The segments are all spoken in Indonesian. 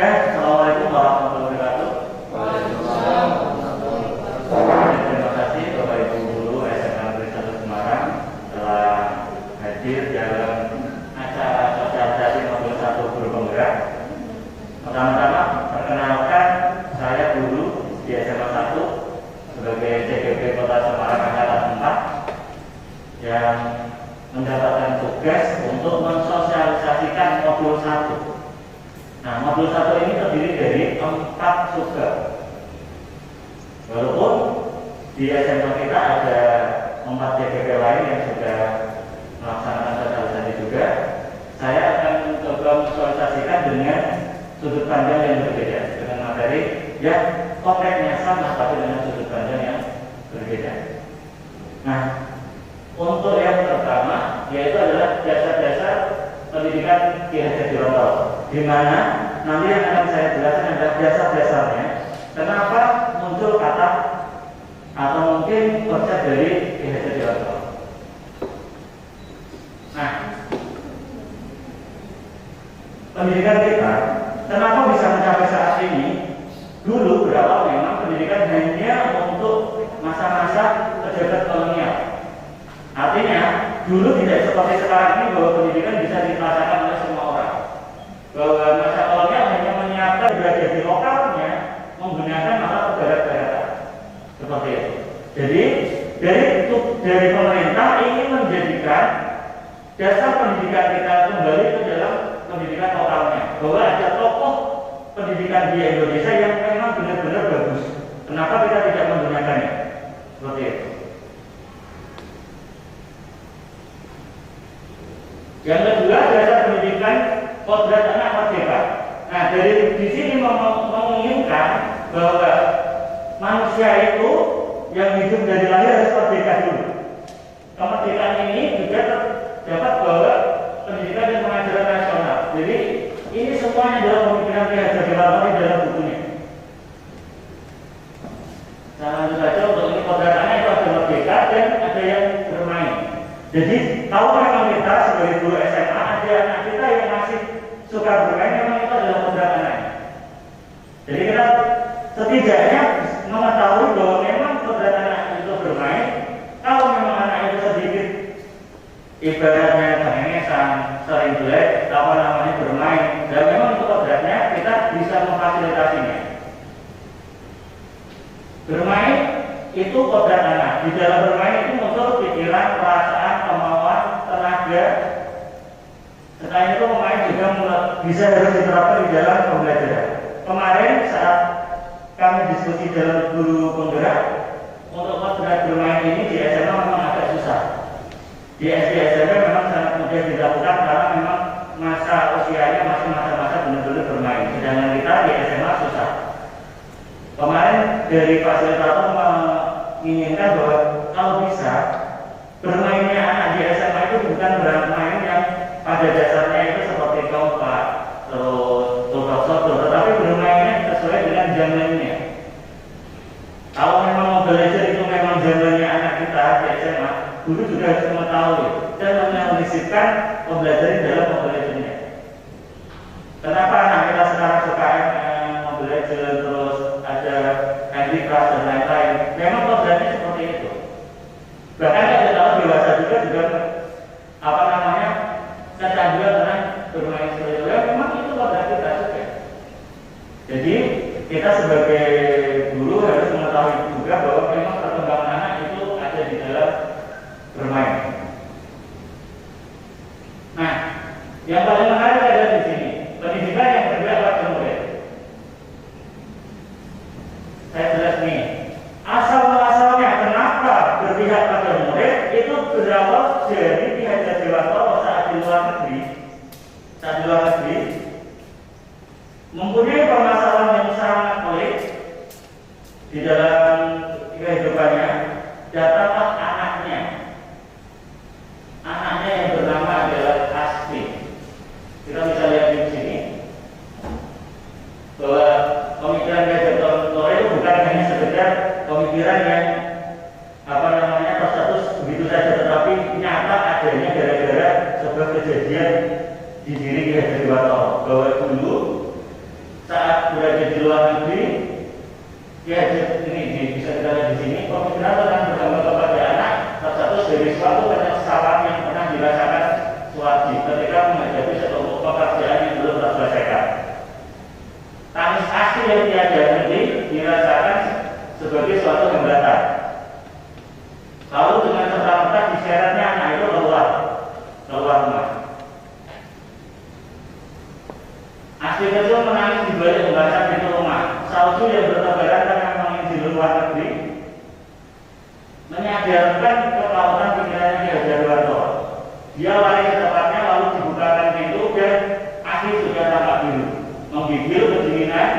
Oke, assalamualaikum warahmatullahi wabarakatuh. Waalaikumsalam. Terima kasih Bapak Ibu Guru SMA Negeri 1 Semarang telah hadir dalam acara sosialisasi modul 1 guru penggerak. Pertama-tama perkenalkan, saya guru di SMA 1 sebagai CGP Kota Semarang Angkatan 4 yang mendapatkan tugas untuk mensosialisasikan modul 1. Nah, modul 1 ini terdiri dari 4 subbab. Walaupun di SMA kita ada 4 CGP lain yang sudah melaksanakan sosialisasi juga, saya akan mencoba mensosialisasikan dengan sudut pandang yang berbeda, dengan materi yang konteksnya sama tapi dengan sudut pandang yang berbeda. Nah, untuk yang pertama yaitu adalah dasar-dasar pendidikan Ki Hajar Dewantara, di mana nanti yang akan saya jelaskan adalah dasar-dasarnya kenapa muncul kata atau mungkin konsep dari Ki Hajar Dewantara. Nah, pendidikan kita kenapa bisa mencapai saat ini? Dulu berawal memang pendidikan hanya untuk masa-masa pejabat kolonial. Artinya dulu tidak seperti sekarang ini bahwa pendidikan bisa dirasakan oleh semua orang. Bahwa masa kolonial hanya menyiapkan tragedi lokalnya menggunakan alat barat-baratan seperti itu. Jadi dari pemerintah ingin menjadikan dasar pendidikan kita kembali ke dalam pendidikan lokalnya. Bahwa ada tokoh pendidikan di Indonesia yang memang benar-benar bagus. Kenapa kita tidak menggunakannya? Seperti itu. Yang kedua, dasar pendidikan kodrat anak merdeka. Nah, dari di sini menginginkan bahwa manusia itu yang hidup dari lahir harus merdeka dulu. Kemerdekaan ini juga terdapat bahwa pendidikan dan pengajaran nasional. Jadi ini semuanya adalah pemikiran Ki Hajar Dewantara dalam bukunya. Nah, lanjut saja untuk ini kodrat anak itu ada merdeka dan ada yang bermain. Jadi kalau memang kita sebagai guru SMA ada anak kita yang masih suka bermain, memang itu adalah kodrat anak. Jadi kita setidaknya mengetahui bahwa memang kodrat anak itu bermain. Kalau memang anak itu sedikit ibaratnya kengesan, sering jelek, bermain, dan memang itu kodratnya, kita bisa memfasilitasinya. Bermain itu kodrat anak. Di dalam bermain itu muncul pikiran, perasaan, kemauan, tenaga. Selain itu pemain juga bisa harus diterapkan di dalam pembelajaran. Kemarin saat kami diskusi dalam guru penggerak, untuk kodrat bermain ini di SMA memang agak susah. Di SD SMP memang sangat mudah dilakukan karena memang masa usianya masih masa-masa benar-benar bermain. Sedangkan kita di SMA susah. Kemarin dari fasilitator menginginkan bahwa kalau bisa bermainnya anak di SMA itu bukan bermain yang pada dasarnya itu seperti kompak, terus sodor, tetapi bermainnya sesuai dengan zamannya. Kalau memang Mobile Legends itu memang zamannya anak kita di SMA, guru juga harus mengetahui dan menyelesaikan pembelajaran dalam Mobile Legends-nya. Kenapa anak kita sekarang suka Mobile Legends, terus ada Candy Crush dan lain-lain? Memang kodratnya seperti itu. Bahkan kalau dewasa juga kecanduan dengan bermain seperti itu. Ya, memang itu kodrat kita juga. Jadi kita sebagai guru harus mengetahui juga bahwa memang perkembangan anak itu ada di dalam bermain. Nah, yang paling menarik adalah di sini pendidikan yang bergerak pada murid. Saya jelas nih, asal-muasalnya kenapa berpihak pada murid itu berawal dari Ki Hajar Dewantara saat di luar negeri mempunyai permasalahan yang sangat pelik di dalam kehidupannya. Datanglah anaknya yang bernama adalah Asfi. Kita bisa lihat di sini bahwa pemikiran Ki Hajar Dewantara itu bukan hanya sekedar pemikiran yang terstatus begitu saja, tetapi nyata adanya gara-gara sebuah kejadian di diri Ki Hajar Dewantara bahwa dulu saat di luar negeri, ya ini bisa kita lihat di sini. Pemikiran tentang berdampak kepada anak tercetus dari suatu penyesalan yang pernah dirasakan Suwardi ketika menghadapi satu pekerjaan yang belum terselesaikan. Tangis asli yang tiada henti dirasakan sebagai suatu hambatan. Lalu dengan serta-merta diseretnya anak itu keluar rumah. Asli kecil menangis di balik pembahasan pintu rumah. Salju yang bertebaran karena memang di luar negeri menyadarkan kelautan pikirannya Ki Darwanto. Dia lari ke tempatnya lalu dibukakan pintu dan Asli sudah tampak biru, menggigil kedinginan.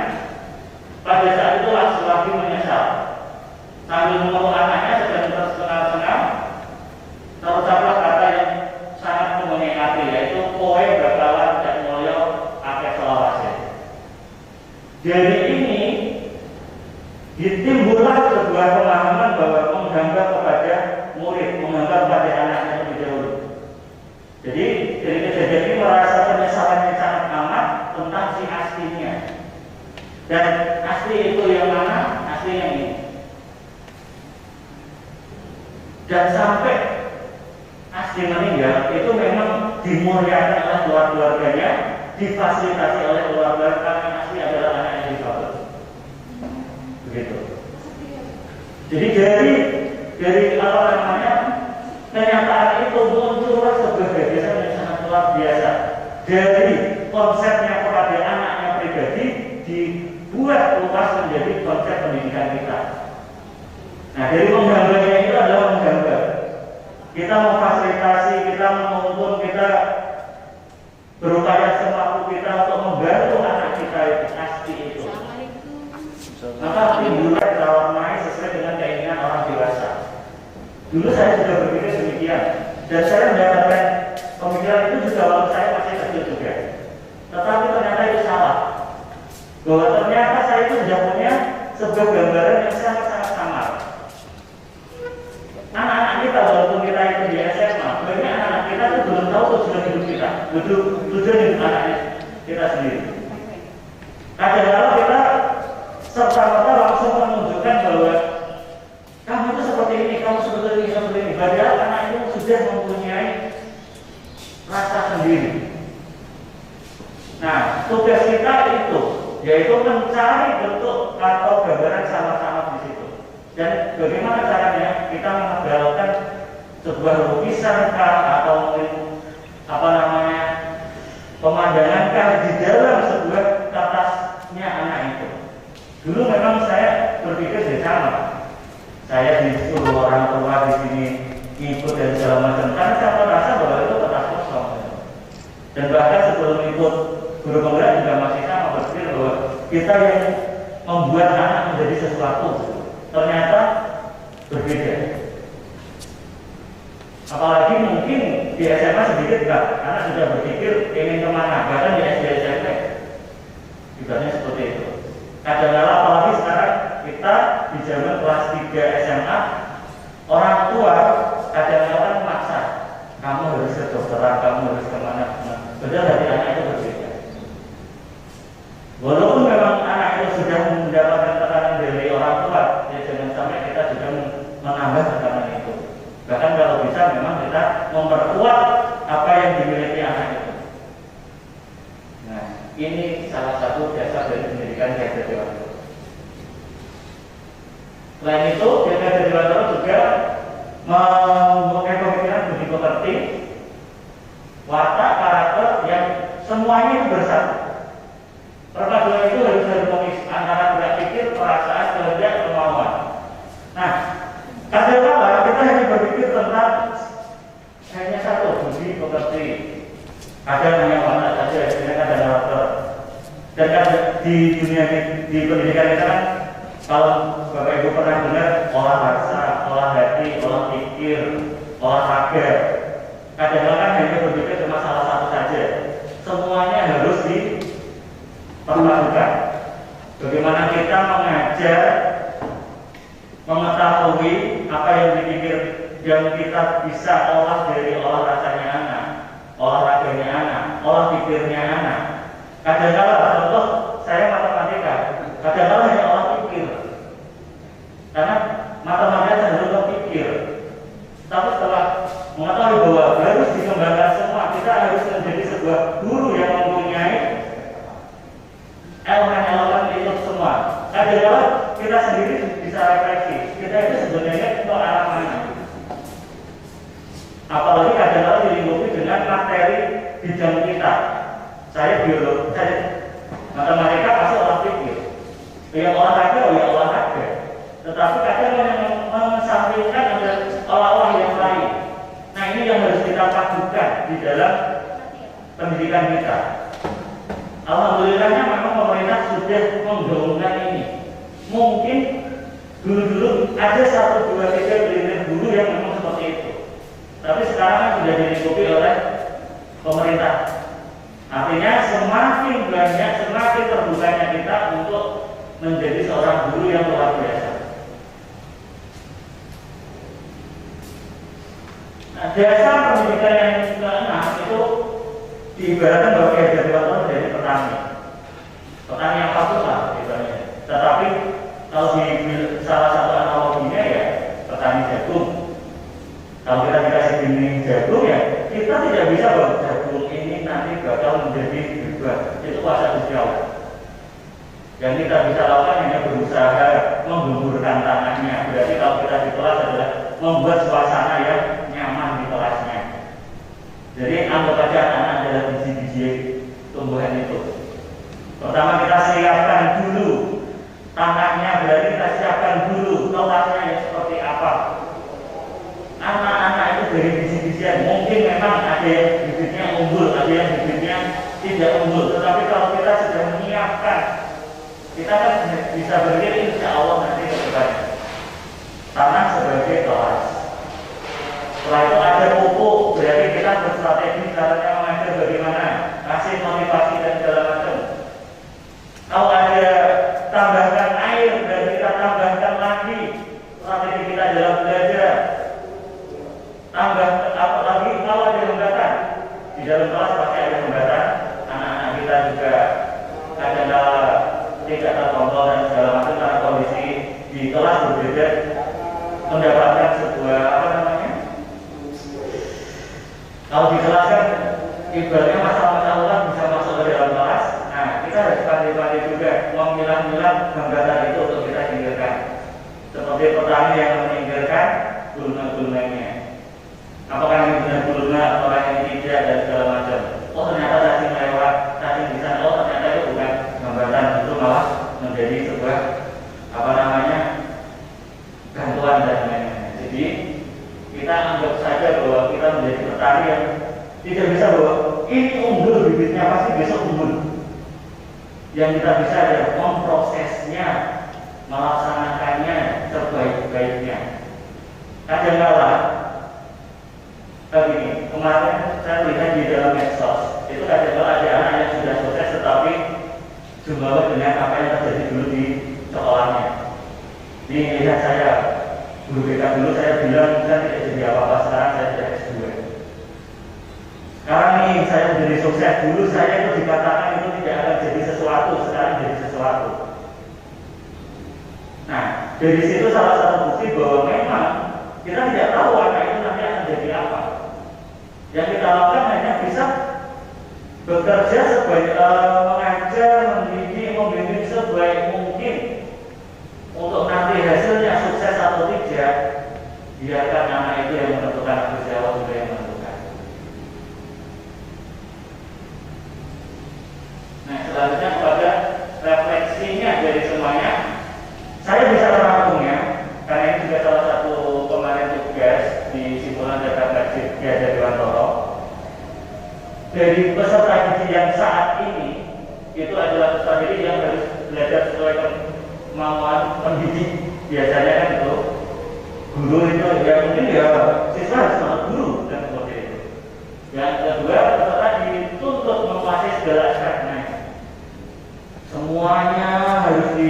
Pada saat itu Suwardi menyesal. Sambil memeluk anaknya sedang tersengal-sengal, terucaplah kata yang sangat mengenai hati, yaitu kowe bakalan dan mulya akeh selawase. Dari ini ditimbullah sebuah pemahaman bahwa menggambar kepada murid, menggambar kepada anaknya lebih dahulu. Jadi dari kejadian ini merasa penyesalan yang sangat amat tentang si aslinya. Dan asli itu yang mana? Asli yang ini. Dan sampai asli meninggal itu memang dimuliakan oleh keluarganya, difasilitasi oleh keluarga karena asli adalah anak yang difabel. Begitu. Jadi dari apa namanya kenyataan itu muncullah sebuah gagasan yang sangat luar biasa. Dari konsepnya kepada anaknya pribadi dibuat luas menjadi konsep pendidikan kita. Nah, dari menggambarnya itu adalah menggambar. Kita memfasilitasi, kita menuntun, kita berupaya semampu kita untuk membantu anak kita itu asli itu. Maka timbullah diwarnai sesuai dengan keinginan orang dewasa. Dulu saya sudah berpikir demikian, dan saya mendapatkan pemikiran itu juga waktu saya masih kecil juga. Tetapi ternyata itu salah. Bahwa ternyata saya itu sudah punya sebuah gambaran yang sangat-sangat samar. Anak-anak kita walaupun kita itu di SMA, banyak anak-anak kita itu belum tahu tujuan hidup kita, tujuan hidup anaknya kita sendiri. Kadang-kadang kita serta-merta langsung menunjukkan bahwa kamu itu seperti ini, kamu seperti ini. Padahal anak itu sudah mempunyai rasa sendiri. Nah, tugas kita itu yaitu mencari bentuk atau gambaran sama-sama di situ. Dan bagaimana caranya kita mengegalkan sebuah lukisan atau apa namanya pemandangan di dalam sebuah kertasnya anak itu. Dulu memang saya berpikir sama. Saya disuruh orang tua di sini ikut dan segala macam. Karena saya merasa bahwa itu kertas kosong. Dan bahkan sebelum ikut guru penggerak juga masih sama berpikir bahwa kita yang membuat anak menjadi sesuatu ternyata berbeda. Apalagi mungkin di SMA sedikit enggak, anak sudah berpikir ingin kemana, bahkan di SD SMP ibaratnya seperti itu. Kadang-kadang apalagi sekarang kita di zaman kelas 3 SMA, orang tua kadang-kadang memaksa kamu harus ke dokteran, kamu harus kemana. Padahal dari anak itu berbeda. Walaupun memang anak itu sudah mendapatkan tekanan dari orang tua, ya jangan sampai kita juga menambah tekanan itu. Bahkan kalau bisa memang kita memperkuat apa yang dimiliki anak itu. Nah, ini salah satu dasar dari pendidikan Ki Darwanto. Selain itu, Ki Darwanto juga mempunyai pemikiran budi pekerti, watak, karakter yang semuanya itu bersatu. Perpaduan itu harus harmonis antara gerak pikir, perasaan, kehendak, kemauan. Nah, kadang-kadang kita hanya berpikir tentang hanya satu, budi pekerti. Kadang hanya watak saja, kadang ada karakter. Dan di dunia di pendidikan kita kan, kalau Bapak Ibu pernah dengar olah rasa, olah hati, olah pikir, olahraga. Kadang-kadang hanya berpikir cuma salah satu saja. Semuanya harus diperlakukan. Bagaimana kita mengajar, mengetahui apa yang dipikir, yang kita bisa olah dari olah rasanya anak, olahraganya anak, olah pikirnya anak. Kadang-kadang contoh saya matematika, Kadang-kadang hanya olah pikir, karena matematika cenderung berpikir. Tapi setelah mengetahui bahwa harus dikembangkan semua, kita harus menjadi sebuah guru yang mempunyai elemen-elemen itu semua. Kadang-kadang kita sendiri bisa refleksi, kita itu sebenarnya untuk arah mana. Apalagi kadang-kadang dilingkupi dengan materi bidang kita. Saya biolog, saya matematika pasti olah pikir. Ya olahraga, ya olahraga. Tetapi kadang mengesampingkan ada olah-olah yang lain. Nah ini yang harus kita padukan di dalam pendidikan kita. Alhamdulillahnya memang pemerintah sudah menggaungkan ini. Mungkin dulu-dulu ada 1, 2, 3 gelintir guru yang memang seperti itu. Tapi sekarang kan sudah dilingkupi oleh pemerintah. Artinya semakin banyak, semakin terbukanya kita untuk menjadi seorang guru yang luar biasa. Nah, dasar pendidikan yang ke-6 itu diibaratkan bahwa jadi waktu dari petani. Petani yang patuh lah misalnya. Tetapi kalau di salah satu analoginya ya petani jagung. Kalau kita dikasih benih jagung ya kita tidak bisa bahwa jagung ini nanti bakal menjadi berubah. Itu kuasa Gusti Allah. Yang kita bisa lakukan hanya berusaha menggemburkan tanahnya. Berarti kalau kita di kelas adalah membuat suasana yang nyaman di kelasnya. Jadi anggap aja anak adalah biji-biji tumbuhan itu. Pertama kita siapkan dulu tanahnya, berarti kita siapkan dulu kelasnya yang seperti apa. Anak-anak itu dari biji-bijian, mungkin memang ada yang bibitnya unggul, ada yang bibitnya tidak unggul. Tetapi kalau kita sudah menyiapkan, kita kan bisa berpikir insya Allah nanti ke depan tanah sebagai kelas. Setelah itu ada pupuk, berarti kita berstrategi caranya mengajar bagaimana, kasih motivasi dan segala macam. Kalau ada tambahkan air, berarti kita tambahkan lagi strategi kita dalam belajar. Tambah apa lagi kalau ada hambatan di dalam kelas pasti ada hambatan. Anak-anak kita juga kadang-kala tidak terkontrol dan segala macam karena kondisi di kelas berbeda, mendapatkan sebuah apa namanya? Kalau di kelas kan ibaratnya masalah-masalah bisa masuk ke dalam kelas. Nah kita harus pandai-pandai juga memilah-milah hambatan itu untuk kita singkirkan. Seperti petani yang menyingkirkan gulma-gulmanya. Apakah ini benar gulma, apakah ini tidak dan segala macam. Oh ternyata cacing lewat, cacing di sana. Oh ternyata itu bukan hambatan, itu malah menjadi sebuah apa namanya bantuan dan lain-lain. Jadi kita anggap saja bahwa kita menjadi petani yang tidak bisa bahwa ini unggul bibitnya pasti besok unggul. Yang kita bisa adalah memprosesnya, melaksanakannya sebaik-baiknya. Kadang-kala begini, kemarin saya lihat di dalam medsos itu kadang-kala ada anak yang sudah sukses tetapi jumlah dengan apa yang terjadi dulu di sekolahnya. Ini lihat saya guru BK dulu saya bilang saya tidak jadi apa-apa, sekarang saya sudah S2. Sekarang nih saya menjadi sukses, dulu saya itu dikatakan itu tidak akan jadi sesuatu, sekarang jadi sesuatu. Nah dari situ salah satu bukti bahwa memang kita tidak tahu anak itu nanti akan jadi apa. Yang kita lakukan hanya bisa bekerja sebaik mengajar, mendidik, membimbing sebaik mungkin. Untuk nanti hasilnya sukses atau tidak, biarkan anak itu yang menentukan, Gusti Allah juga yang menentukan. Nah selanjutnya kepada refleksinya dari semuanya, saya bisa merangkumnya karena ini juga salah satu kemarin tugas di simpulan Jakarta dari Wantoro. Dari peserta didik yang saat ini itu adalah peserta didik yang harus belajar sesuai kemauan pendidik. Biasanya kan itu guru itu ya mungkin ya siswa harus semangat guru dan seperti itu. Yang kedua peserta dituntut menguasai segala aspeknya. Semuanya harus di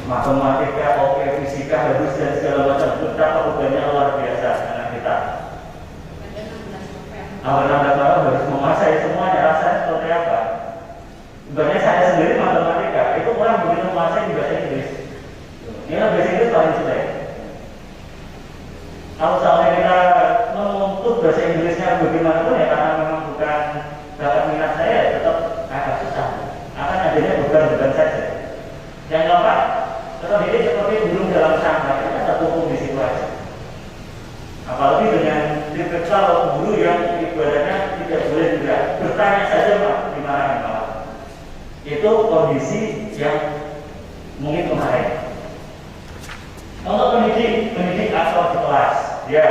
matematika, oke, fisika harus dan segala macam. Betapa bebannya luar biasa anak kita. Anak-anak harus menguasai semuanya, rasanya seperti apa? Sebenarnya saya sendiri matematika itu orang begitu menguasai Pendidik seperti burung dalam sangkar, kita tak hukum di situ aja. Apalagi dengan tipikal guru yang ibaratnya tidak boleh juga bertanya saja Pak, dimarahin malah. Itu kondisi yang mungkin kemarin. Untuk pendidik atau di kelas, dia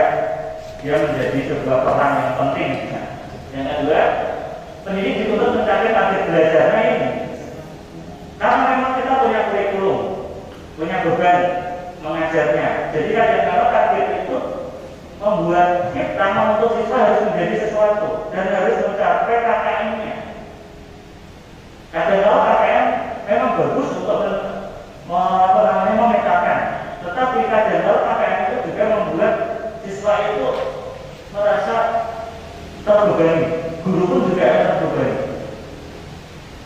menjadi sebuah peran yang penting. Yang kedua, pendidik dituntut mencapai target belajarnya ini. Karena memang kita punya kurikulum, punya beban mengajarnya. Jadi kadang-kadang target itu membuat kita menuntut siswa harus menjadi sesuatu dan harus mencapai KKM-nya. Kadang-kadang KKM memang bagus untuk memetakan, tetapi kadang-kadang KKM itu juga membuat siswa itu merasa terbebani, guru pun juga akan terbebani.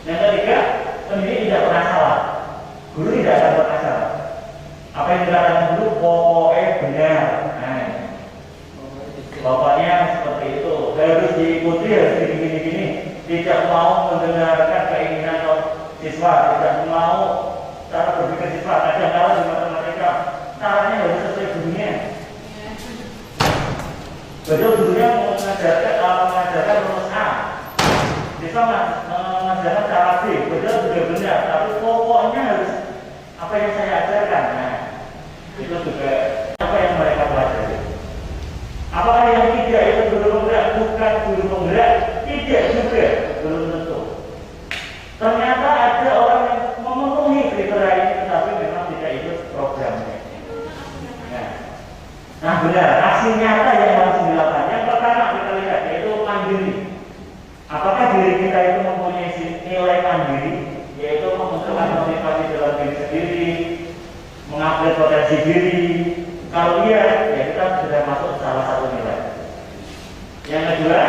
Yang ketiga, pendidik tidak pernah salah, guru tidak akan pernah salah. Apa yang dikatakan guru pokoknya benar. Bapaknya seperti itu, harus diikuti, harus begini-begini. Tidak mau mendengarkan keinginan siswa, tidak mau cara berpikir siswa. Kadang-kadang di matematika caranya harus sesuai gurunya. Betul, gurunya mengajarkan rumus A, siswa mengajarkan cara B. Betul juga benar, tapi pokoknya harus apa yang saya ajarkan. Nah, itu juga apa yang mereka pelajari. Apakah yang tiga itu guru penggerak? Bukan guru penggerak, tidak juga, belum tentu. Ternyata ada orang yang memenuhi kriteria ini, tetapi memang tidak ikut programnya. Nah benar, aksi nyata yang harus dilakukan. Yang pertama kita lihat yaitu mandiri. Apakah diri kita itu mempunyai nilai mandiri, yaitu memunculkan motivasi dalam diri sendiri, mengupgrade potensi diri. Kalau iya, ya kita sudah masuk salah satu nilai. Yang kedua,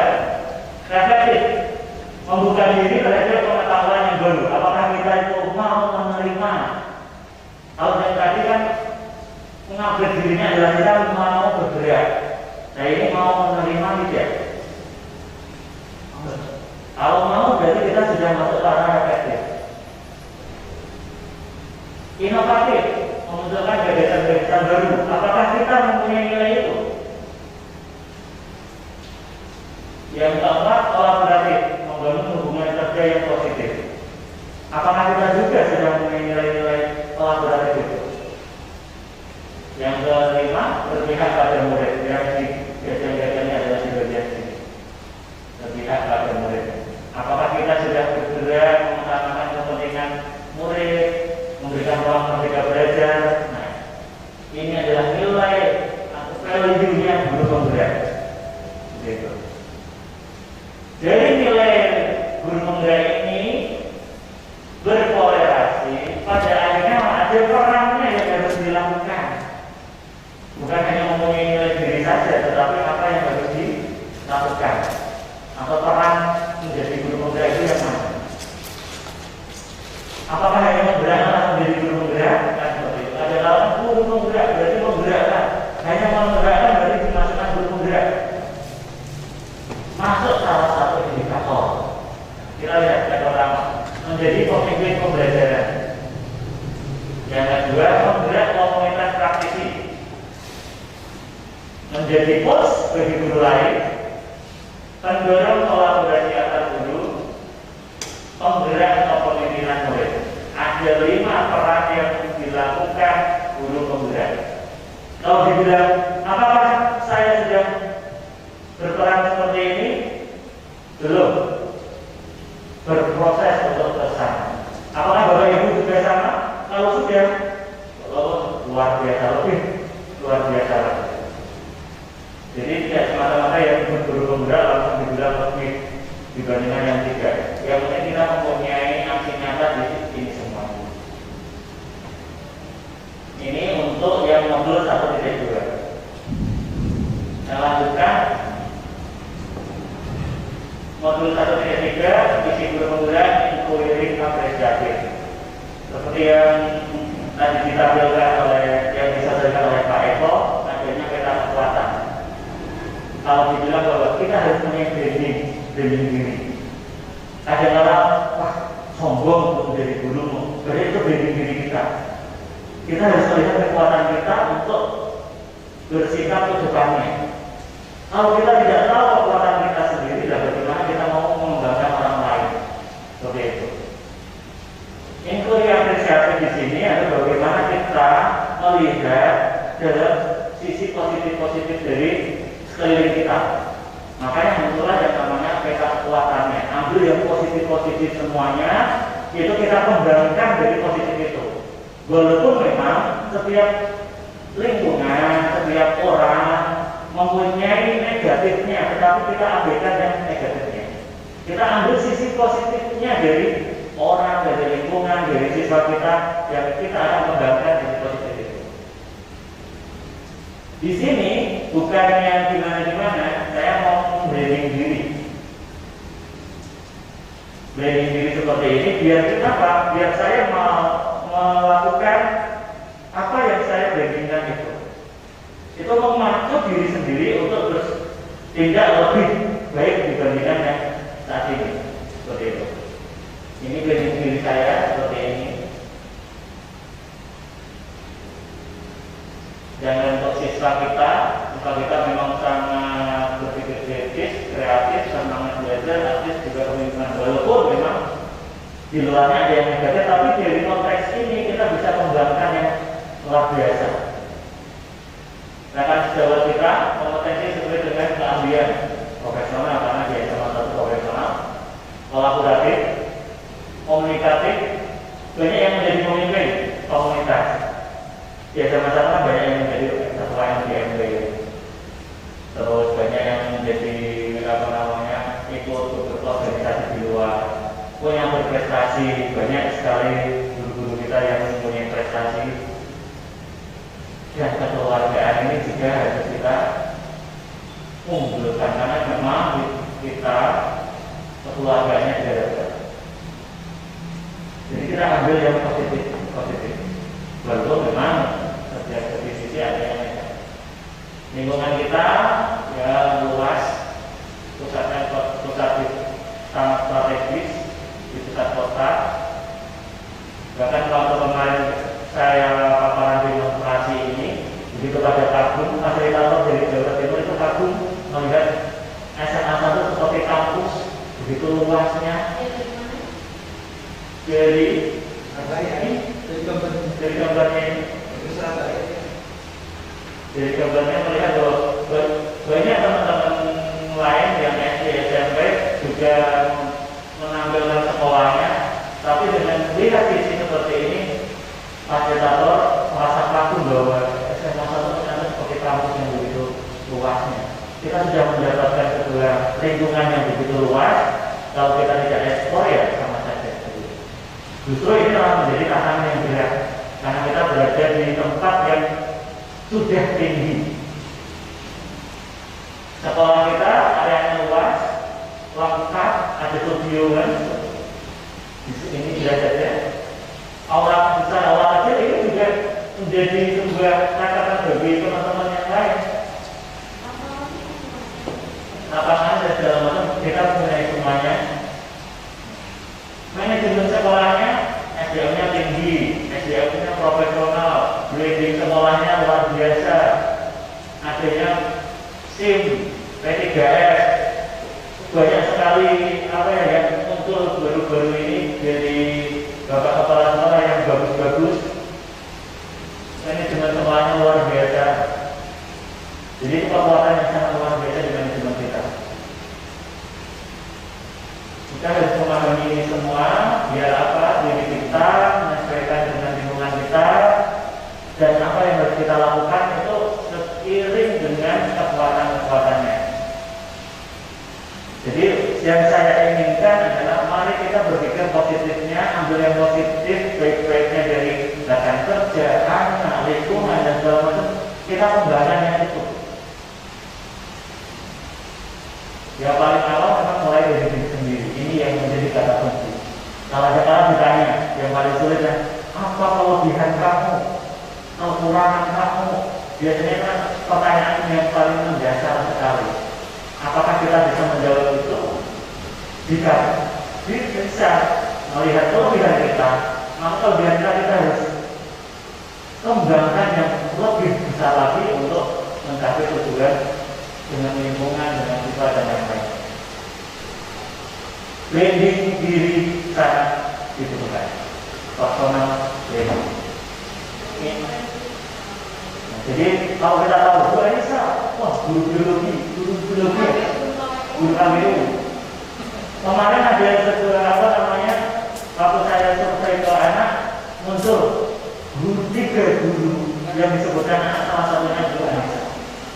reflektif, membuka diri terhadap pengetahuan yang baru. Apakah kita itu mau menerima? Kalau yang tadi kan mengupgrade dirinya adalah kita mau bergerak. Nah ini mau menerima tidak? Kalau mau, berarti kita sudah masuk ke arah reflektif. Inovatif, memunculkan gagasan-gagasan baru. Apakah kita mempunyai nilai itu? Yang keempat, kolaboratif, membangun hubungan kerja yang positif. Apakah kita juga sedang mempunyai nilai-nilai kolaboratif itu? Yang kelima, berpihak pada murid. Yang gagasan-gagasannya adalah di bagian sini. Berpihak pada murid. Apakah kita sudah bergerak mengutamakan kepentingan murid, memberikan ruang mereka belajar? Nah, ini adalah nilai atau value-nya guru penggerak. Begitu. Jadi nilai guru penggerak ini berkorelasi pada akhirnya ada perannya yang harus dilakukan. Bukan hanya mempunyai nilai diri saja, tetapi apa yang harus dilakukan. Atau peran menjadi guru penggerak itu yang mana? Apakah hanya menggerakkan menjadi guru penggerak? Kan seperti itu. Ada dalam guru penggerak berarti menggerakkan. Hanya menggerakkan berarti dimasukkan guru penggerak. Masuk salah satu indikator. Kita lihat yang pertama, menjadi pemimpin pembelajaran. Yang kedua, menggerak komunitas praktisi. Menjadi coach bagi guru lain. Pendorong kolaborasi antar guru. Penggerak atau pemimpinan murid. Ada 5 peran yang dilakukan guru penggerak. Kalau dibilang, apakah saya sudah berperan seperti ini? Belum. Berproses untuk bersama. Apakah Bapak Ibu juga sama? Kalau sudah, luar biasa lebih, luar biasa lagi. Jadi tidak semata-mata yang guru penggerak langsung dibilang lebih dibandingkan yang tidak. Yang penting kita mempunyai aksi nyata di sini semua. Ini untuk yang modul 1.2. Saya lanjutkan. Modul 1.3, isi guru penggerak inquiring apresiatif. Seperti yang tadi ditampilkan oleh yang disampaikan oleh Pak Eko, adanya peta kekuatan. Kalau dibilang bahwa kita harus punya branding diri. Kadang-kadang, wah sombong untuk menjadi guru, berarti itu branding diri kita. Kita harus melihat kekuatan kita untuk bersikap ke depannya. Kalau kita tidak tahu kekuatan kita sendiri, dan bagaimana kita mau mengembangkan orang lain, seperti itu. Inquiry apresiasi di sini adalah bagaimana kita melihat dalam sisi positif-positif dari sekeliling kita. Makanya muncullah yang namanya peta kekuatannya. Ambil yang positif-positif semuanya, itu kita kembangkan dari positif itu. Walaupun memang setiap lingkungan, setiap orang mempunyai negatifnya, tetapi kita abaikan yang negatifnya. Kita ambil sisi positifnya dari orang, dari lingkungan, dari siswa kita, yang kita akan kembangkan dari positif itu. Di sini bukannya gimana-gimana, saya mau branding diri. Branding diri seperti ini biar kita apa? Biar saya melakukan apa yang saya brandingkan itu. Itu memacu diri sendiri untuk bertindak lebih baik dibandingkan yang saat ini. Seperti itu. Ini branding diri saya seperti ini. Dan untuk siswa kita memang sangat berpikir kritis, kreatif, semangat belajar, aktif juga pemimpinan. Walaupun memang di luarnya ada yang negatif, tapi dari konteks ini kita bisa mengembangkan yang luar biasa. Rekan sejawat kita kompetensi sesuai dengan keahlian profesional, karena dia salah satu profesional, kolaboratif, komunikatif, banyak yang menjadi pemimpin komunitas. Ya sama-sama banyak yang menjadi ketua MDMB, terus banyak yang menjadi ikut berorganisasi di luar, punya berprestasi. Banyak sekali guru-guru kita yang mempunyai prestasi. Dan kekeluargaan ini juga harus kita unggulkan, karena memang kita kekeluargaannya juga. Jadi kita ambil yang positif. Walaupun memang setiap sisi ada yang negatif. Lingkungan kita ya luas, pusatnya sangat strategis di pusat kota. Bahkan waktu kemarin saya paparan demonstrasi ini, begitu pada kagum, fasilitator dari Jawa Timur itu kagum melihat SMA 1 seperti kampus, begitu luasnya. Dari gambarnya ini, dari gambarnya melihat bahwa banyak teman-teman lain yang SD SMP juga menampilkan sekolahnya, tapi dengan melihat visi seperti ini, fasilitator merasa kagum bahwa SMA 1 ternyata seperti kampus yang begitu luasnya. Kita sudah mendapatkan sebuah lingkungan yang begitu luas. Kalau kita tidak ekspor ya sama saja. Justru ini telah menjadi tantangan yang berat, karena kita berada di tempat yang sudah tinggi. Sekolah kita areanya luas, lengkap, ada studio kan. Ini tidak saja. Aula besar, aula kecil ini juga menjadi sebuah catatan bagi teman-teman yang lain. Lapangan dan segala macam kita mempunyai semuanya. Manajemen sekolahnya SDM-nya tinggi, SDM-nya profesional, grading sekolahnya luar biasa, adanya SIM, P3S, banyak sekali apa ya yang muncul baru-baru ini dari bapak kepala sekolah yang bagus-bagus. Manajemen sekolahnya luar biasa. Jadi itu kekuatan yang sangat luar biasa di manajemen kita. Kita harus memahami ini semua, biar apa? Diri kita menyesuaikan dengan lingkungan kita, dan apa yang harus kita lakukan itu seiring dengan kekuatan-kekuatannya. Jadi yang saya inginkan adalah mari kita berpikir positifnya, ambil yang positif, baik-baiknya dari rekan kerja, anak, lingkungan dan segala macam. Kita kembangkan yang itu. Ya paling awal memang mulai dari diri sendiri. Ini yang menjadi kata kunci. Kalau ada orang ditanya, yang paling sulit kan, apa kelebihan kamu, kekurangan kamu? Biasanya kan pertanyaan yang paling mendasar sekali. Apakah kita bisa menjawab itu? Jika bisa melihat kelebihan kita, maka kelebihan kita harus kembangkan yang lebih besar lagi untuk mencapai tujuan dengan lingkungan, dengan siswa dan lain-lain. Branding diri sangat dibutuhkan, personal branding. Nah, jadi kalau kita tahu Bu Anissa, wah guru biologi, guru kami itu. Kemarin ada sebuah apa namanya, waktu saya survei ke anak muncul tiga guru yang disebutkan salah satunya Bu Anissa.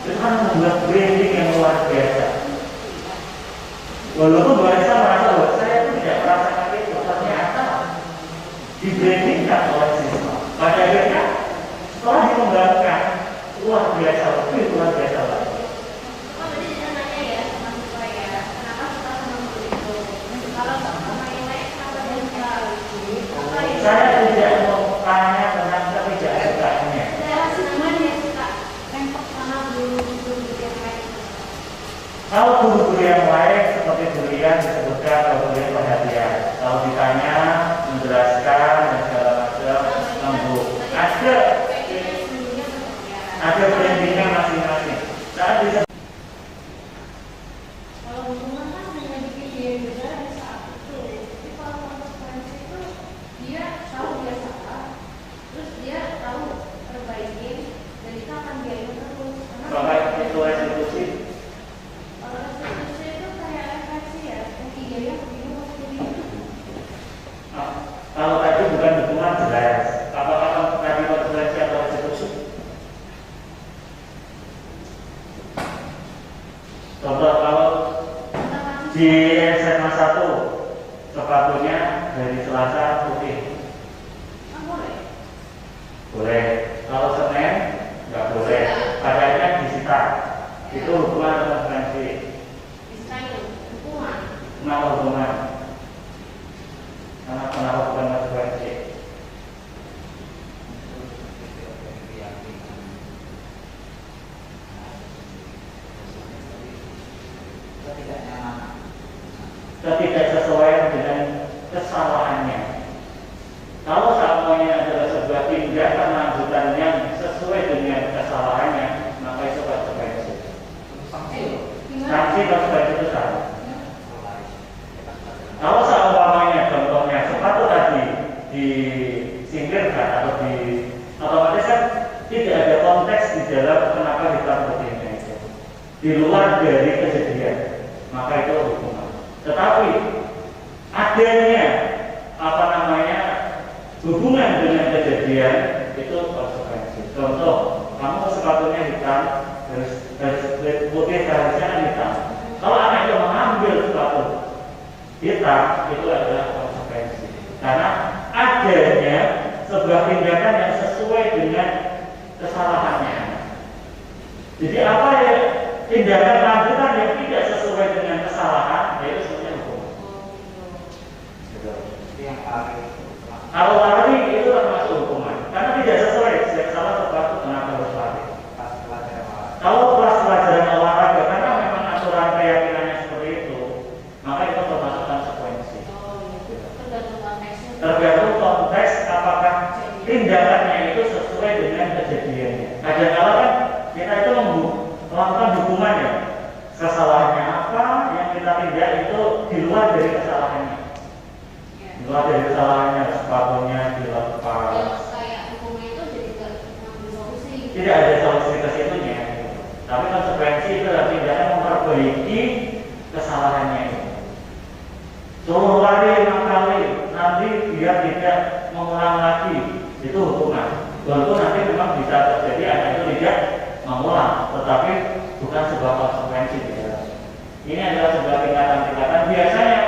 Itu kan membuat branding yang luar biasa. Walaupun Bu Anissa merasa bahwa saya itu tidak merasakan itu, ternyata dibrandingkan oleh siswa. Pada akhirnya setelah dikembangkan luar biasa, lebih luar biasa lagi. Saya tidak mau tanya tentang ketidaksukaannya. Kalau guru-guru yang lain seperti durian disebutkan kalau durian perhatian. Kalau ditanya, menjelaskan dan segala macam, lembut. Ada brandingnya masing-masing. Saat bisa. Kalau hubungan kan hanya bikin dia beda di saat itu. Tapi kalau konsekuensi itu dia tahu dia salah, terus dia tahu perbaikin, dan itu akan dia ikut terus. Maka itu restitusi. Kalau restitusi itu kayak refleksi ya, yang tiga yang bingung jadi itu. Kalau tadi bukan dukungan jelas, apakah tadi konsekuensi atau restitusi? Contoh kalau di SMA 1 sepatunya dari Selasa putih. Boleh. Boleh. Kalau Senin nggak boleh. Padanya disita. Itu hukuman atau konsekuensi? Disita itu hukuman. Kenapa hukuman? Kenapa bukan konsekuensi? Ketidaksesuaian dengan kesalahannya. Kalau semuanya adalah sebuah tindakan lanjutan yang sesuai dengan kesalahannya, maka itu konsekuensi. Sanksi konsekuensi itu sama. Kalau seumpamanya contohnya sepatu tadi disingkirkan atau otomatis kan tidak ada konteks di dalam kenapa ditakutinnya itu. Di luar dari kejadian, maka itu hukuman. Tetapi adanya hubungan dengan kejadian itu konsekuensi. Contoh, kamu sepatunya hitam, garis putih harusnya hitam. Kalau anak itu mengambil sepatu hitam, itu adalah konsekuensi. Karena adanya sebuah tindakan yang sesuai dengan kesalahannya. Jadi apa ya tindakan lanjutan yang tidak sesuai dengan kesalahan, yaitu sebenarnya hukum. Kalau lari itu termasuk hukuman, karena tidak sesuai. Sejak salah sepatu kenapa harus lari? Kalau kelas pelajaran olahraga, karena memang aturan keyakinannya seperti itu, maka itu termasuk konsekuensi. Tergantung konteks apakah tindakannya itu sesuai dengan kejadiannya. Kadang-kadang kan kita itu melakukan hukuman ya, kesalahannya apa yang kita tindak itu di luar dari kesalahannya. Di luar dari kesalahannya, sepatunya dilepas. Kayak hukumnya itu jadi mengambil solusi. Tidak ada solusi ke situnya. Tapi konsekuensi itu adalah tindakan memperbaiki kesalahannya itu. Suruh lari 6 kali, nanti biar tidak mengulang lagi, itu hukuman. Walaupun nanti memang bisa terjadi anak itu tidak mengulang, tetapi bukan sebuah konsekuensi di dalam. Ini adalah sebuah tingkatan-tingkatan. Biasanya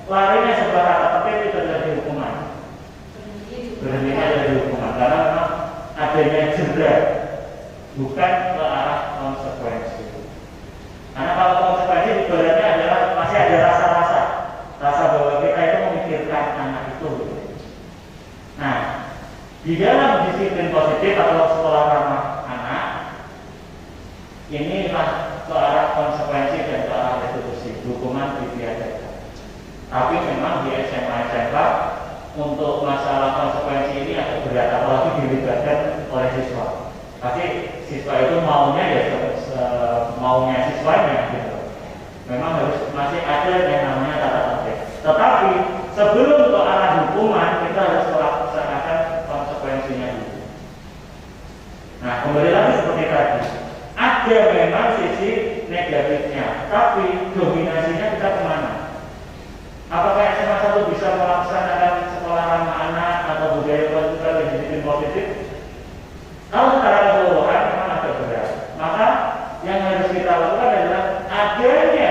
larinya sebuah kata tertib itu jadi hukuman. Berhentinya jadi hukuman karena memang adanya jeda, bukan ke arah konsekuensi. Karena kalau konsekuensi ibaratnya adalah masih ada rasa-rasa bahwa kita itu memikirkan anak itu. Nah, di dalam disiplin positif atau sekolah ramah anak, inilah ke arah konsekuensi dan ke arah restitusi, hukuman ditiadakan. Tapi memang di SMA SMK untuk masalah konsekuensi ini agak berat, apalagi dilibatkan oleh siswa. Pasti siswa itu maunya ya maunya siswanya gitu. Memang harus masih ada yang namanya tata tertib. Tetapi sebelum ke arah hukuman kita harus melaksanakan konsekuensinya dulu. Nah, kembali lagi seperti tadi, ada memang sisi negatifnya, tapi dominasinya kita kemana? Apakah SMA 1 bisa melaksanakan sekolah ramah anak atau budaya kultural yang disiplin positif? Kalau secara keseluruhan memang agak berat. Maka yang harus kita lakukan adalah adanya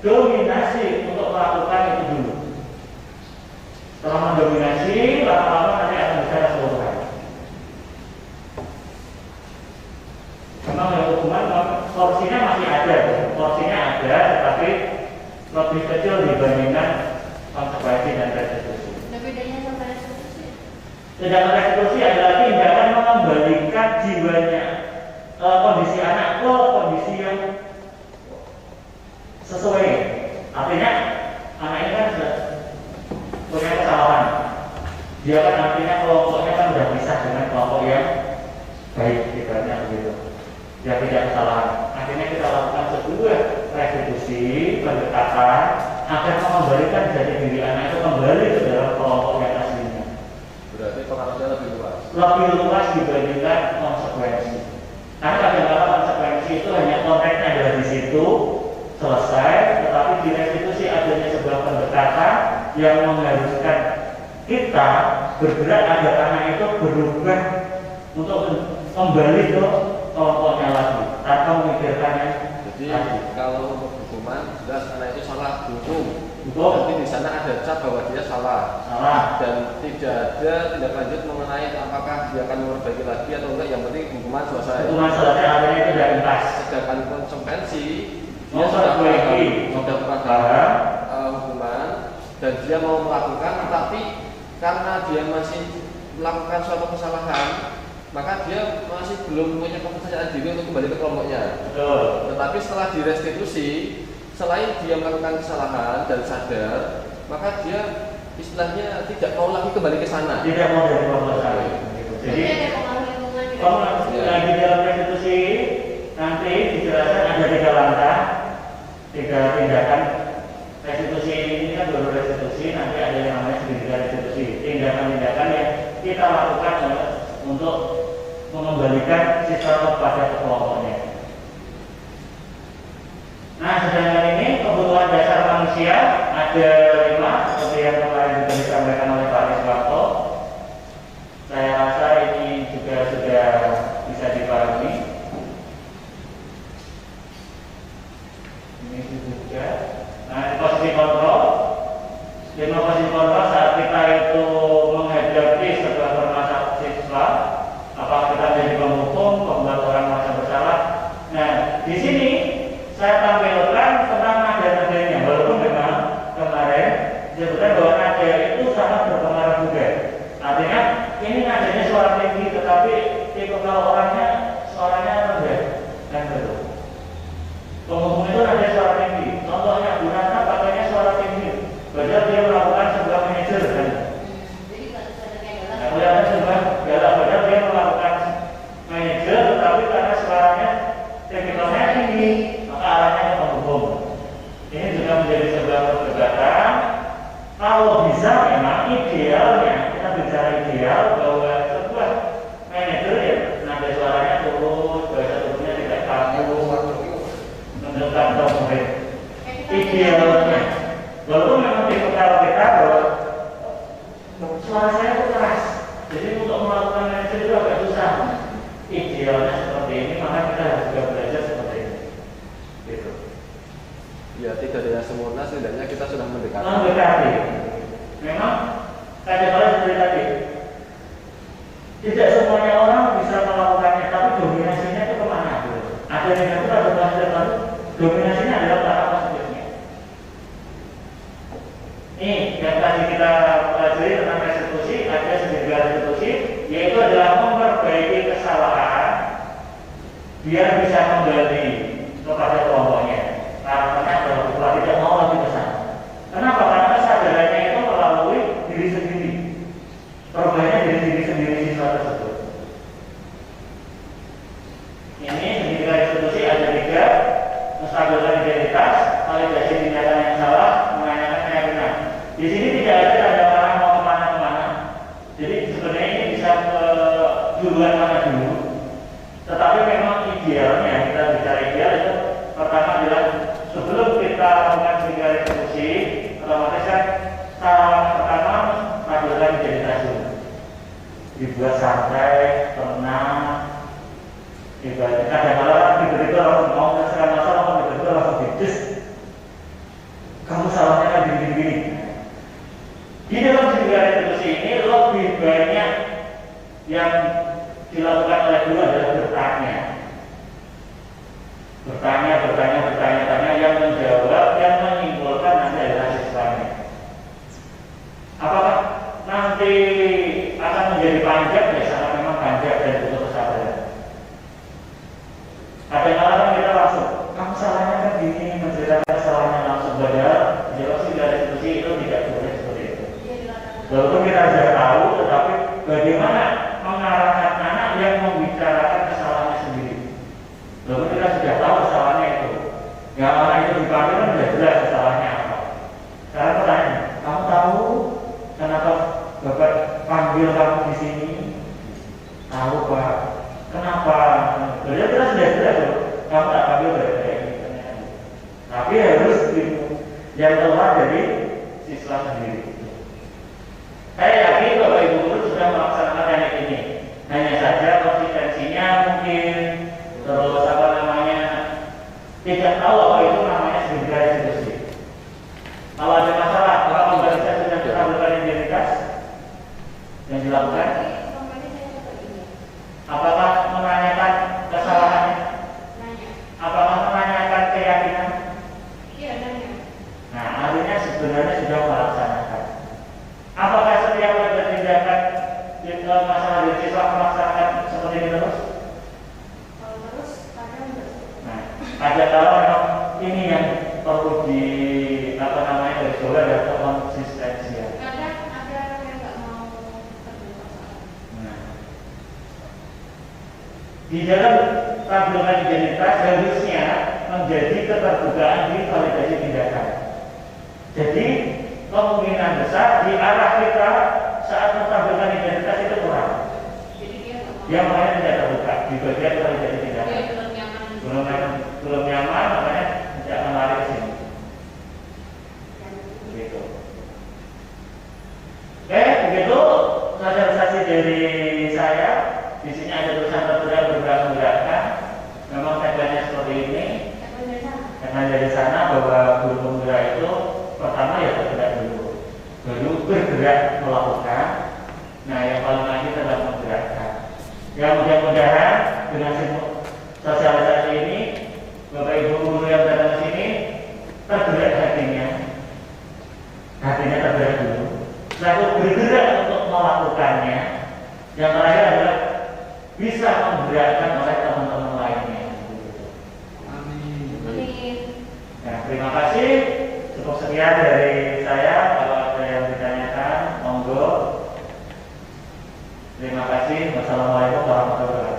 dominasi untuk melakukan itu dulu. Setelah mendominasi, lama-lama nanti akan bisa keseluruhan. Memang hukuman porsinya masih ada, tetapi lebih kecil dibandingkan konsekuensi dan restitusi. Bedanya sama restitusi? Sedangkan restitusi adalah tindakan mengembalikan jiwanya, kondisi anak ke kondisi yang sesuai. Artinya anak ini kan sudah punya kesalahan. Dia kan artinya kelompoknya kan sudah pisah dengan kelompok yang baik, ibaratnya begitu. Dia tidak kesalahan. Akhirnya kita lakukan sebuah restitusi pendekatan agar mengembalikan jati diri anak itu kembali ke dalam kelompok yang aslinya. Berarti pengaruhnya lebih luas. Lebih luas dibandingkan konsekuensi. Karena kadang-kadang konsekuensi itu hanya konteksnya ada di situ selesai, tetapi di restitusi adanya sebuah pendekatan yang mengharuskan kita bergerak agar anak itu berubah untuk kembali ke kelompoknya lagi tanpa memikirkannya. Jadi kalau untuk hukuman jelas anak itu salah hukum. Betul. Tapi di sana ada cap bahwa dia salah. Dan tidak ada tindak lanjut mengenai apakah dia akan memperbaiki lagi atau enggak. Yang penting hukuman selesai. Hukuman selesai artinya itu tidak entas. Sedangkan konsekuensi dia sudah paham hukuman dan dia mau melakukan, tetapi karena dia masih melakukan suatu kesalahan, maka dia masih belum punya kepercayaan diri untuk kembali ke kelompoknya. Betul. Tetapi setelah direstitusi, selain dia melakukan kesalahan dan sadar, maka dia istilahnya tidak mau lagi kembali ke sana. Tidak mau dari kelompok sana. Jadi di dalam restitusi nanti dijelaskan ada 3 langkah, 3 tindakan. Restitusi ini kan baru restitusi, nanti ada yang namanya segitiga restitusi. Tindakan-tindakan yang kita lakukan untuk mengembalikan siswa kepada kelompoknya. Nah, sedangkan ini kebutuhan dasar manusia ada 5 seperti yang kemarin juga disampaikan oleh Pak Riswanto. Saya rasa ini juga sudah bisa dipahami. Ini juga. Nah, posisi kontrol. 5 posisi kontrol saat kita itu menghadapi sebuah permasalahan siswa. Apakah kita menjadi penghukum, membuat orang merasa bersalah? Nah, di sini saya tampilkan tentang nada-nadanya. Walaupun memang kemarin disebutkan bahwa nada itu sangat berpengaruh juga. Artinya ini nadanya suara tinggi, tetapi tipe kalau orangnya suaranya rendah, kan betul. Penghukum itu nada suara tinggi. Contohnya Bu Ratna pakainya suara tinggi. Padahal dia melakukan sebuah manajer kan. Kelihatan sebuah galak, padahal dia melakukan manajer, tetapi karena suaranya tipikalnya tinggi, maka arahnya ke penghukum. Ini juga menjadi sebuah perdebatan. Kalau bisa memang idealnya, kita bicara ideal bahwa sebuah manajer ya nada suaranya turun, bahasa tubuhnya tidak kaku, mendekat ke murid. Idealnya, walaupun memang tipikal kita bahwa suara saya itu keras, jadi untuk melakukan manajer itu agak susah. Idealnya seperti ini, maka kita harus juga belajar seperti ini. Gitu. Ya, tidak ada yang sempurna, setidaknya kita sudah mendekati. Mendekati. Memang kadang-kadang seperti tadi, tidak semuanya orang bisa melakukannya, tapi dominasinya itu kemana? Ada negatif atau positif, dominasinya adalah ke arah positifnya. Ini yang tadi kita pelajari tentang restitusi, ada segitiga restitusi, yaitu adalah memperbaiki kesalahan biar bisa kembali kepada kelompoknya. Karena kalau tidak mau lagi ke sana. Kenapa? Karena kesadarannya itu melalui diri sendiri. Perubahannya dari diri sendiri siswa tersebut. sini tidak ada tanda panah mau kemana-kemana. Jadi sebenarnya ini bisa ke duluan mana dulu. Tetapi memang idealnya, kita bicara ideal itu pertama adalah sebelum kita lakukan sehingga restitusi, otomatis kan saran pertama tampilkan identitas dulu. Dibuat santai, tenang. Ibaratnya kadang-kadang tiba-tiba langsung mau menyelesaikan masalah, tiba-tiba langsung dides. Kamu salahnya kan gini-gini. Di dalam sehingga restitusi ini lebih banyak yang dilakukan oleh guru adalah bertanya yang menjawab, yang menyimpulkan nanti adalah siswanya. Apakah nanti akan menjadi panjang? Ya sangat memang panjang dan butuh kesabaran. Kadang-kadang kita langsung, kamu salahnya kan gini, menceritakan kesalahannya langsung, padahal jawab sih dari institusi itu tidak boleh seperti itu. Walaupun kita sudah tahu, tetapi bagaimana mengarahkan anak yang membicarakan kesalahannya sendiri. Walaupun kita sudah tahu kesalahannya itu, yang anak itu dipanggil kan sudah jelas kesalahannya apa. Sekarang pertanyaan, kamu tahu kenapa Bapak panggil kamu di sini? Tahu Pak. Kenapa? Beliau kita sudah jelas loh. Kamu tak panggil dari ini. Tapi harus yang keluar dari siswa sendiri. Saya yakin Bapak Ibu guru sudah melaksanakan teknik ini. Hanya saja konsistensinya mungkin terus apa namanya tidak tahu apa itu namanya sebagai restitusi. Kalau ada masalah, apa pembahasan sudah kita berikan identitas yang dilakukan? Apakah menanyakan kesalahannya? Apakah menanyakan keyakinan? Iya, nanya. Nah, artinya sebenarnya sudah melaksanakan. Apakah setiap ada tindakan masalah dari siswa melaksanakan seperti ini terus? Kalau terus, kadang enggak. Nah, ada kalau memang ini yang perlu di apa namanya dari sekolah ada konsistensi ya. Kadang ada yang nggak mau terbuka. Nah, di dalam tampilkan identitas harusnya menjadi keterbukaan di validasi tindakan. Jadi kemungkinan besar di arah kita saat menampilkan identitas itu kurang. Jadi dia nggak mau. Yang makanya tidak terbuka di bagian validasi tindakan. Dia belum nyaman. Belum nyaman, makanya tidak akan lari ke sini. Begitu. Oke, begitu sosialisasi dari saya. Di sini ada tulisan tertulis bergerak-gerakkan. Memang tagline-nya seperti ini. Tagline dari sana bahwa guru penggerak itu pertama ya bergerak dulu, baru bergerak melakukan. Nah, yang paling akhir adalah menggerakkan. Ya mudah-mudahan dengan sosialisasi ini, Bapak Ibu guru yang datang ke sini tergerak hatinya tergerak dulu. Lalu bergerak untuk melakukannya. Yang terakhir adalah bisa menggerakkan oleh teman-teman lainnya. Amin. Nah, terima kasih. Cukup sekian dari saya. Kalau ada yang ditanyakan, monggo. Terima kasih. Wassalamualaikum warahmatullahi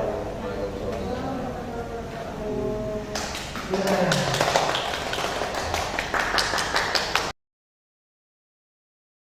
wabarakatuh.